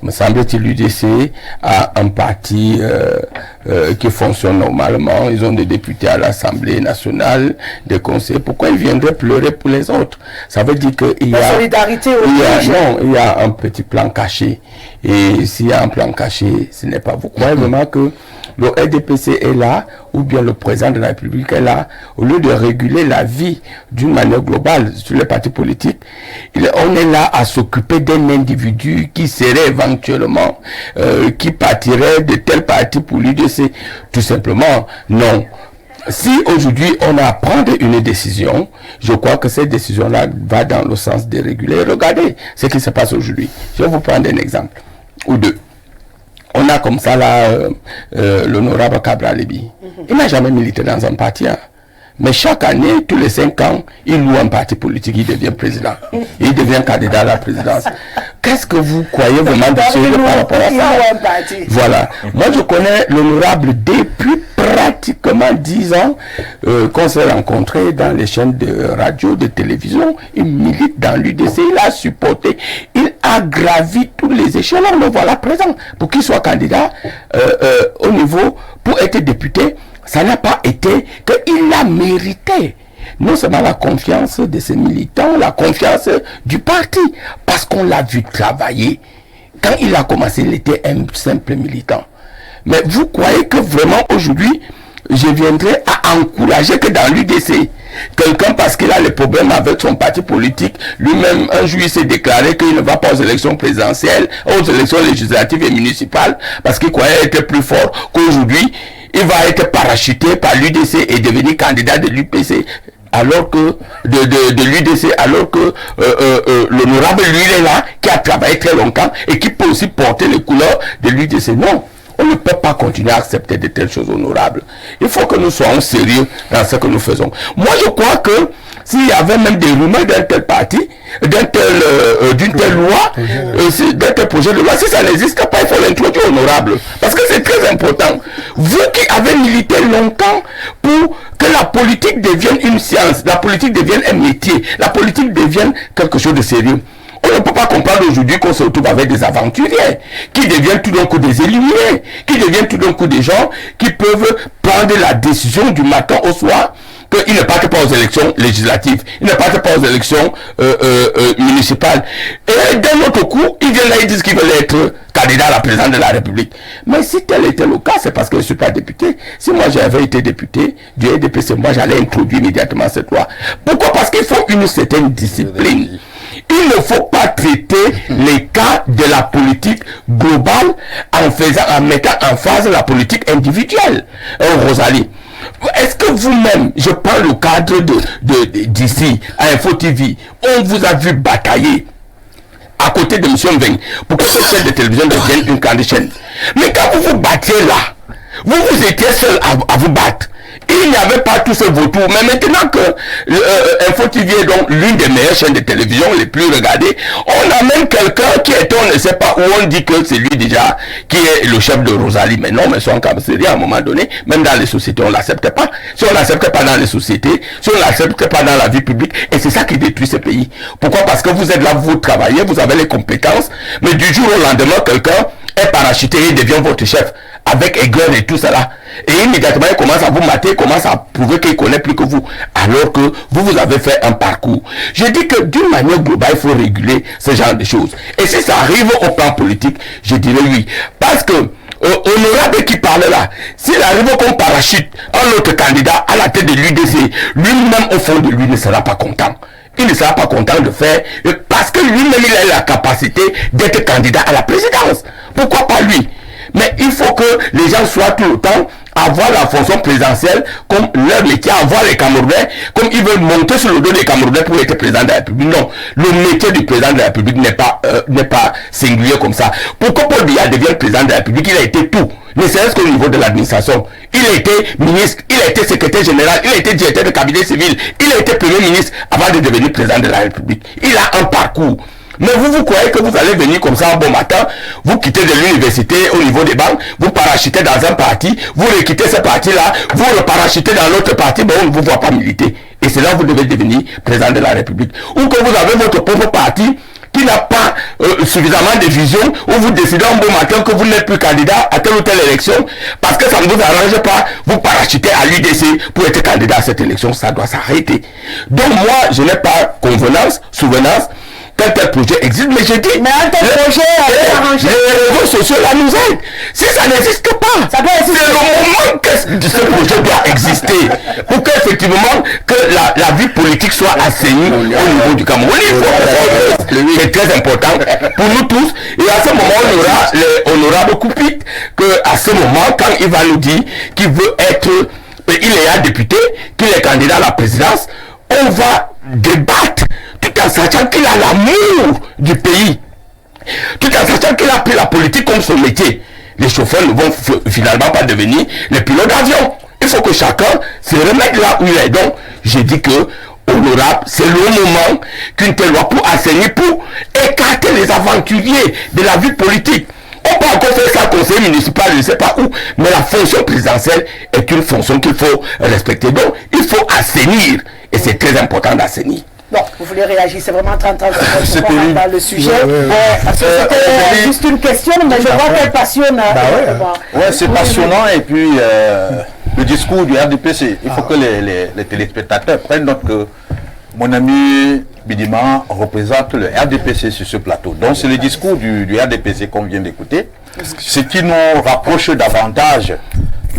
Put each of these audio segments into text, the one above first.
Me semble-t-il, l'UDC a un parti qui fonctionne normalement. Ils ont des députés à l'Assemblée nationale, des conseillers. Pourquoi ils viendraient pleurer pour les autres? Ça veut dire qu'il y a... La solidarité il y a un petit plan caché. Et s'il y a un plan caché, ce n'est pas... Vous croyez vraiment que le RDPC est là, ou bien le président de la République est là, au lieu de réguler la vie d'une manière globale sur les partis politiques, on est là à s'occuper d'un individu qui serait éventuellement, qui partirait de tel parti pour l'UDC. Tout simplement, non. Si aujourd'hui on a à prendre une décision, je crois que cette décision-là va dans le sens de réguler. Regardez ce qui se passe aujourd'hui. Je vais vous prendre un exemple ou deux. On a comme ça là l'honorable Cabral Libi. Il n'a jamais milité dans un parti. Hein. Mais chaque année, tous les 5 ans, il loue un parti politique, il devient président. Il devient candidat à la présidence. Qu'est-ce que vous croyez vraiment de ce par rapport à ça? Voilà. Moi, je connais l'honorable depuis pratiquement 10 ans qu'on s'est rencontrés dans les chaînes de radio, de télévision. Il milite dans l'UDC, il a supporté, il a gravi tous les échelons. Le voilà présent pour qu'il soit candidat au niveau pour être député. Ça n'a pas été qu'il a mérité non seulement la confiance de ses militants, la confiance du parti, parce qu'on l'a vu travailler. Quand il a commencé, il était un simple militant. Mais vous croyez que vraiment aujourd'hui, je viendrai à encourager que dans l'UDC, quelqu'un parce qu'il a les problèmes avec son parti politique, lui-même un jour il s'est déclaré qu'il ne va pas aux élections présidentielles, aux élections législatives et municipales, parce qu'il croyait être plus fort qu'aujourd'hui, il va être parachuté par l'UDC et devenir candidat de l'UPC, alors que de l'UDC, alors que l'honorable lui il est là, qui a travaillé très longtemps et qui peut aussi porter les couleurs de l'UDC. Non, on ne peut pas continuer à accepter de telles choses honorables. Il faut que nous soyons sérieux dans ce que nous faisons. Moi, je crois que s'il y avait même des rumeurs d'un tel parti, d'une telle loi, d'un tel projet de loi, si ça n'existe pas, il faut l'introduire honorable. Parce que c'est très important. Vous qui avez milité longtemps pour que la politique devienne une science, la politique devienne un métier, la politique devienne quelque chose de sérieux. On ne peut pas comprendre aujourd'hui qu'on se retrouve avec des aventuriers qui deviennent tout d'un coup des éliminés, qui deviennent tout d'un coup des gens qui peuvent prendre la décision du matin au soir qu'ils ne partent pas aux élections législatives, ils ne partent pas aux élections municipales. Et d'un autre coup, ils viennent là, ils disent qu'ils veulent être candidats à la présidence de la République. Mais si tel était le cas, c'est parce que je ne suis pas député. Si moi j'avais été député du RDPC, moi j'allais introduire immédiatement cette loi. Pourquoi? Parce qu'il faut une certaine discipline. Il ne faut pas traiter les cas de la politique globale en mettant en phase la politique individuelle. Rosalie, est-ce que vous-même, je prends le cadre d'ici, à Info TV, on vous a vu batailler à côté de M. Mveng pour que cette chaîne de télévision devienne une grande chaîne. Mais quand vous vous battiez là, vous étiez seul à vous battre. Il n'y avait pas tous ces vautours. Mais maintenant que Info TV est donc l'une des meilleures chaînes de télévision les plus regardées, on a même quelqu'un qui est, on ne sait pas où, on dit que c'est lui déjà qui est le chef de Rosalie. Mais non, mais son caractère, à un moment donné, même dans les sociétés, on ne l'accepte pas. Si on ne l'accepte pas dans les sociétés, si on ne l'accepte pas dans la vie publique, et c'est ça qui détruit ce pays. Pourquoi? Parce que vous êtes là, vous travaillez, vous avez les compétences, mais du jour au lendemain, quelqu'un est parachuté et devient votre chef, avec aigreur et tout cela. Et immédiatement, il commence à vous mater, commence à prouver qu'il connaît plus que vous, alors que vous avez fait un parcours. Je dis que d'une manière globale, il faut réguler ce genre de choses. Et si ça arrive au plan politique, je dirais oui. Parce que honorable qui parle là, s'il arrive qu'on parachute un autre candidat à la tête de l'UDC, lui-même au fond de lui ne sera pas content. Il ne sera pas content de faire, parce que lui-même il a la capacité d'être candidat à la présidence. Pourquoi pas lui? Mais il faut que les gens soient tout le temps à voir la fonction présidentielle comme leur métier, à voir les Camerounais comme ils veulent monter sur le dos des Camerounais pour être président de la République. Non, le métier du président de la République n'est pas singulier comme ça. Pourquoi Paul Biya devient président de la République? Il a été tout, ne serait-ce qu'au niveau de l'administration. Il a été ministre, il a été secrétaire général, il a été directeur de cabinet civil, il a été premier ministre avant de devenir président de la République. Il a un parcours. Mais vous croyez que vous allez venir comme ça un bon matin, vous quittez de l'université au niveau des banques, vous parachutez dans un parti, vous requittez ce parti-là, vous reparachutez dans l'autre parti, mais on ne vous voit pas militer. Et c'est là que vous devez devenir président de la République. Ou que vous avez votre propre parti qui n'a pas suffisamment de vision, où vous décidez un beau matin que vous n'êtes plus candidat à telle ou telle élection, parce que ça ne vous arrange pas, vous parachutez à l'UDC pour être candidat à cette élection, ça doit s'arrêter. Donc moi, je n'ai pas souvenance, tel projet existe, mais j'ai dit, mais un tel projet les réseaux sociaux là nous aident. Si ça n'existe pas, c'est le moment que ce projet doit exister pour qu'effectivement que la vie politique soit assainie au niveau du Cameroun. C'est très important pour nous tous. Et à ce moment, on aura l'honorable Koupit, que à ce moment, quand il va nous dire qu'il veut être, il est un député, qu'il est candidat à la présidence, on va débattre tout en sachant qu'il a l'amour du pays, tout en sachant qu'il a pris la politique comme son métier. Les chauffeurs ne vont finalement pas devenir les pilotes d'avion. Il faut que chacun se remette là où il est. Donc, j'ai dit que, honorable, c'est le moment qu'une telle loi pour assainir, pour écarter les aventuriers de la vie politique. On peut encore faire ça conseil municipal, je ne sais pas où, mais la fonction présidentielle est une fonction qu'il faut respecter. Donc, il faut assainir, et c'est très important d'assainir. Bon, vous voulez réagir, c'est vraiment 30 secondes dans le sujet. C'était juste une question, mais je vois qu'elle passionne. C'est passionnant, et puis le discours du RDPC, il faut que les téléspectateurs prennent note que mon ami Bidima représente le RDPC sur ce plateau. Donc c'est le discours du RDPC qu'on vient d'écouter, ce qui nous rapproche davantage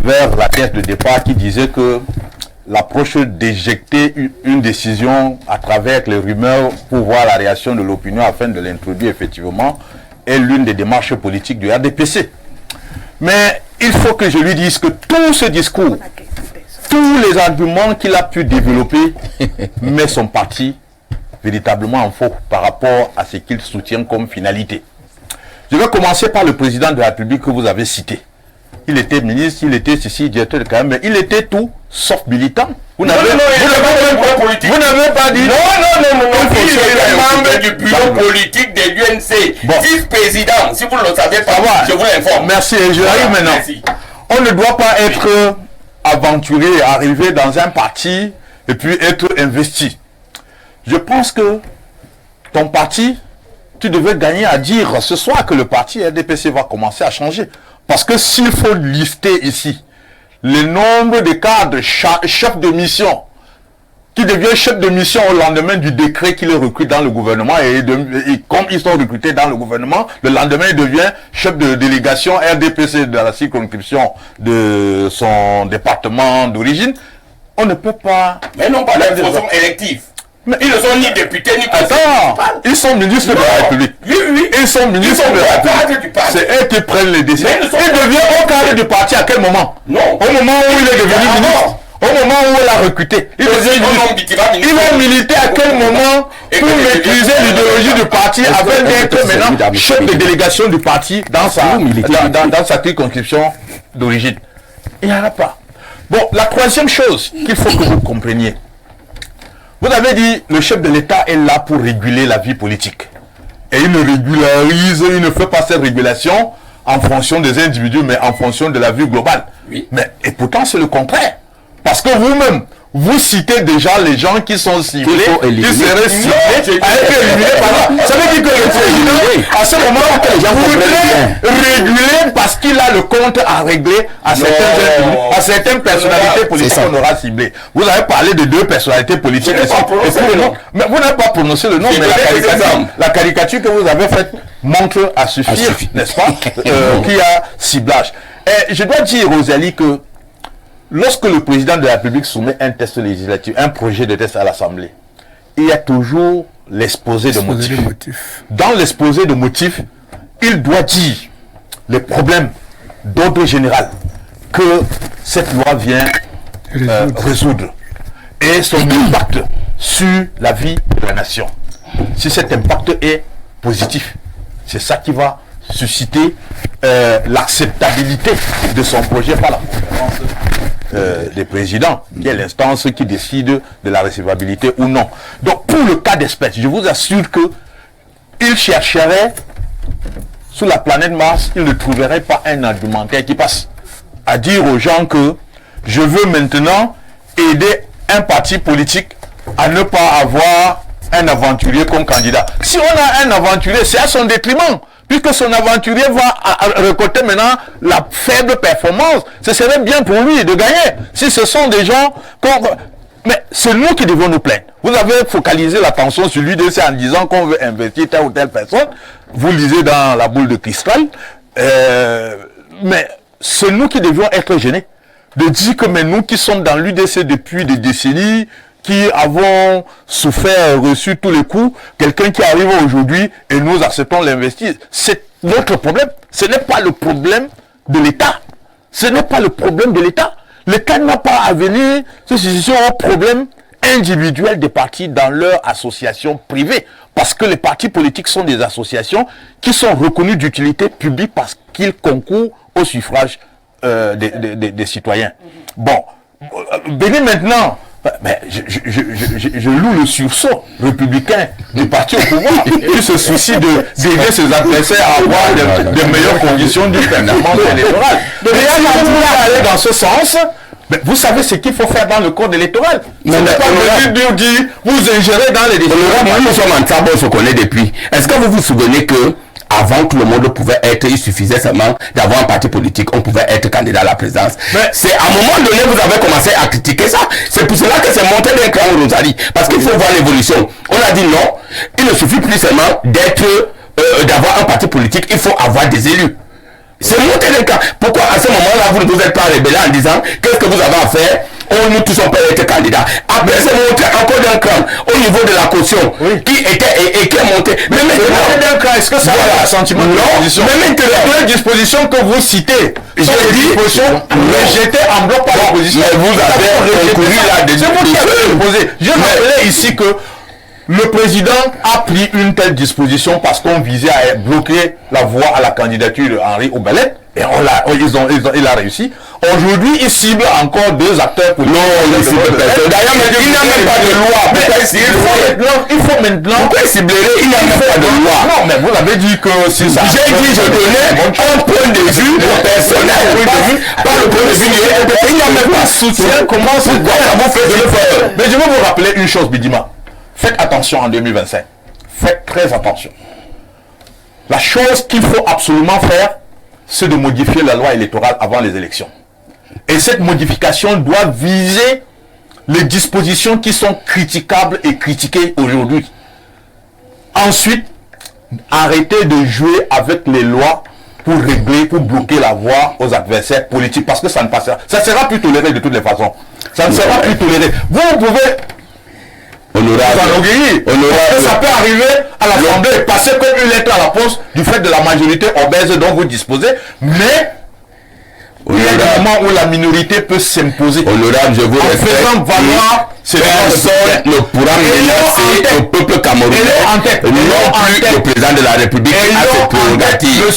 vers la thèse de départ qui disait que l'approche d'éjecter une décision à travers les rumeurs pour voir la réaction de l'opinion afin de l'introduire effectivement est l'une des démarches politiques du RDPC. Mais il faut que je lui dise que tout ce discours, tous les arguments qu'il a pu développer met son parti véritablement en faux par rapport à ce qu'il soutient comme finalité. Je vais commencer par le président de la République que vous avez cité. Il était ministre, il était ceci, directeur de carrière, mais il était tout sauf militant. Vous n'avez pas dit. Non, il est membre du bureau politique de l'UNC. Vice-président, si vous ne le savez pas, je vous l'informe. Merci, et je arrive maintenant. Merci. On ne doit pas être aventuré, arriver dans un parti et puis être investi. Je pense que ton parti, tu devais gagner à dire ce soir que le parti RDPC va commencer à changer. Parce que s'il faut lister ici le nombre de cadres chefs de mission qui devient chef de mission au lendemain du décret qu'il recrute dans le gouvernement et comme ils sont recrutés dans le gouvernement, le lendemain il devient chef de délégation RDPC de la circonscription de son département d'origine. On ne peut pas... Mais non, pas de façon élective. Mais ils ne sont ni députés ni présidents. Attends, ils sont ministres de la République. Oui. Ils sont ministres de la République. C'est eux qui prennent les décisions. Il devient au cadre du parti à quel moment? Non. Au moment où il est devenu ministre. Au moment où il a recruté. Il va militer à quel moment pour maîtriser l'idéologie du parti afin d'être maintenant chef de délégation du parti dans sa circonscription d'origine. Il n'y en a pas. Bon, la troisième chose qu'il faut que vous compreniez. Vous avez dit, le chef de l'État est là pour réguler la vie politique. Et il ne régularise, il ne fait pas cette régulation en fonction des individus, mais en fonction de la vue globale. Oui. Et pourtant, c'est le contraire. Parce que vous-même, vous citez déjà les gens qui sont ciblés, qui seraient ciblés, à être éliminés par là. Ça veut dire que le président, à ce moment, voudrait réguler parce qu'il a le compte à régler à certaines personnalités politiques qu'on aura ciblées. Vous avez parlé de deux personnalités politiques. Mais vous n'avez pas prononcé le nom, mais la caricature que vous avez faite montre à suffire, n'est-ce pas, qu'il y a ciblage. Et je dois dire, Rosalie, que lorsque le président de la République soumet un test législatif, un projet de test à l'Assemblée, il y a toujours l'exposé de motifs. Dans l'exposé de motifs, il doit dire les problèmes d'ordre général que cette loi vient résoudre et son impact sur la vie de la nation. Si cet impact est positif, c'est ça qui va susciter l'acceptabilité de son projet par la conférence des présidents, qui est l'instance qui décide de la recevabilité ou non. Donc pour le cas d'espèce, je vous assure que il chercherait sur la planète Mars, il ne trouverait pas un argumentaire qui passe à dire aux gens que je veux maintenant aider un parti politique à ne pas avoir un aventurier comme candidat. Si on a un aventurier, c'est à son détriment. Puisque son aventurier va récolter maintenant la faible performance. Ce serait bien pour lui de gagner. Si ce sont des gens... Mais c'est nous qui devons nous plaindre. Vous avez focalisé l'attention sur l'UDC en disant qu'on veut investir telle ou telle personne. Vous lisez dans la boule de cristal. Mais c'est nous qui devions être gênés. De dire que mais nous qui sommes dans l'UDC depuis des décennies, qui avons souffert, reçu tous les coups, quelqu'un qui arrive aujourd'hui et nous acceptons l'investir. C'est notre problème. Ce n'est pas le problème de l'État. Ce n'est pas le problème de l'État. L'État n'a pas à venir se saisir au problème individuel des partis dans leur association privée. Parce que les partis politiques sont des associations qui sont reconnues d'utilité publique parce qu'ils concourent au suffrage des citoyens. Bon, venez maintenant. Mais je loue le sursaut républicain du parti au pouvoir qui se soucie d'aider ses adversaires à avoir de meilleures conditions de performance électorale. Mais aller dans ce sens, mais vous savez ce qu'il faut faire dans le code électoral. Ce n'est pas de dire vous ingérez dans les décisions. Nous sommes en travail, on se connaît depuis. Est-ce que vous vous souvenez que avant que le monde pouvait être, il suffisait seulement d'avoir un parti politique, on pouvait être candidat à la présidence. C'est à un moment donné, vous avez commencé à critiquer ça. C'est pour cela que c'est monté d'un cran au Rosalie. Parce qu'il faut voir l'évolution. On a dit non, il ne suffit plus seulement d'avoir un parti politique, il faut avoir des élus. C'est monté d'un cran. Pourquoi à ce moment-là, vous ne vous êtes pas rébellé en disant qu'est-ce que vous avez à faire? Nous tous on peut être candidats. Après c'est monté encore d'un cran au niveau de la caution qui était et qui est monté. Mais d'un cran, est-ce que ça a un sentiment de position? Mais maintenant, les dispositions que vous citez, j'ai dit rejetées en bloc par l'opposition. Mais vous avez recouru là-dedans. C'est vous qui avez proposé. Je rappelais ici que le président a pris une telle disposition parce qu'on visait à bloquer la voie à la candidature de Henri Obelet. Et il a réussi. Aujourd'hui, il cible encore deux acteurs politiques. Non, il cible personne. D'ailleurs, il n'y a même pas de loi. Il faut maintenant. Pourquoi il ciblerait? Il n'y a même pas de loi. Non, mais vous avez dit que c'est ça. J'ai dit, je donnais un point de vue personnel. Pas le point de vue du. Il n'y a même pas de soutien. Comment ça vous fait de le faire? Mais je vais vous rappeler une chose, Bidima. Faites attention en 2025. Faites très attention. La chose qu'il faut absolument faire, c'est de modifier la loi électorale avant les élections. Et cette modification doit viser les dispositions qui sont critiquables et critiquées aujourd'hui. Ensuite, arrêtez de jouer avec les lois pour régler, pour bloquer la voie aux adversaires politiques, parce que ça ne passera. Ça ne sera plus toléré de toutes les façons. Ça ne sera plus toléré. Vous pouvez ça peut arriver à l'Assemblée et passer comme une lettre à la poste du fait de la majorité obèse dont vous disposez, mais il y a des moments où la minorité peut s'imposer. Honorable, je vous respecte. En faisant valoir, personne ne pourra menacer le peuple camerounais. Non plus le président de la République a cette prérogative. Le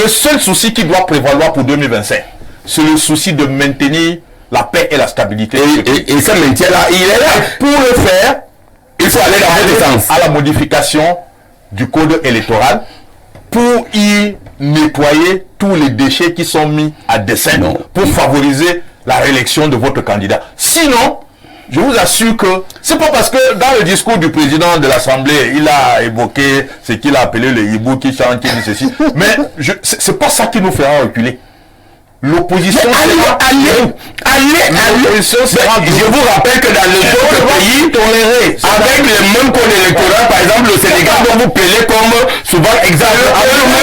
seul souci qui doit prévaloir pour 2025, c'est le souci de maintenir la paix et la stabilité. Et ce maintien-là, il est là. Pour le faire, il faut aller dans le sens. À la modification du code électoral pour y nettoyer tous les déchets qui sont mis à dessein pour favoriser la réélection de votre candidat. Sinon, je vous assure que c'est pas parce que dans le discours du président de l'Assemblée, il a évoqué ce qu'il a appelé les hiboux qui chantent, qui dit ceci. Mais c'est pas ça qui nous fera reculer. L'opposition je vous rappelle que dans les autres pays tolérés avec le même code électoral, par exemple le Sénégal dont vous plaidez comme souvent exemple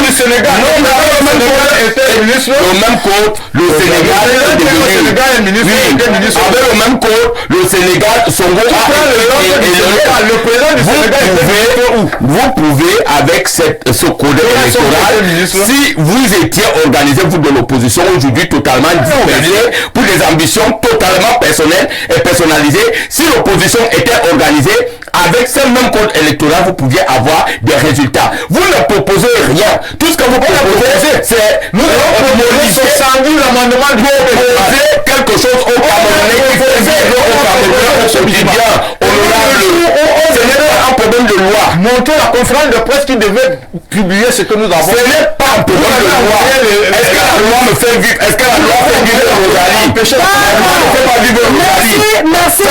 le Sénégal le même code le Sénégal avec le même code le Sénégal le président du Sénégal vous pouvez avec ce code électoral si vous étiez organisé vous de l'opposition aujourd'hui totalement dispersé pour des ambitions totalement personnelles et personnalisées. Si l'opposition était organisée avec ce même code électoral, vous pouviez avoir des résultats. Vous ne proposez rien. Tout ce que vous proposez, c'est nous allons modifier l'amendement de proposer quelque chose au Camerounais qui faisait au Camerounais au quotidien. Ce n'est pas un problème de loi. monter la conférence de presse qui devait publier ce que nous avons. Ce n'est pas un problème de loi. Est-ce que la loi me fait vivre? Est-ce que la loi fait vivre le Rosalie? La loi ne fait pas vivre le Rosalie. Merci,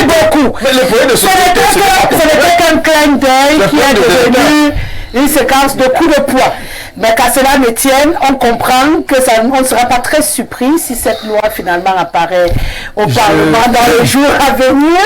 beaucoup. Mais le projet de société, ce n'était qu'un clin d'œil qui est devenu une séquence de coups de poing. Mais qu'à cela ne tienne, on comprend que on ne sera pas très surpris si cette loi finalement apparaît au Parlement dans les jours à venir.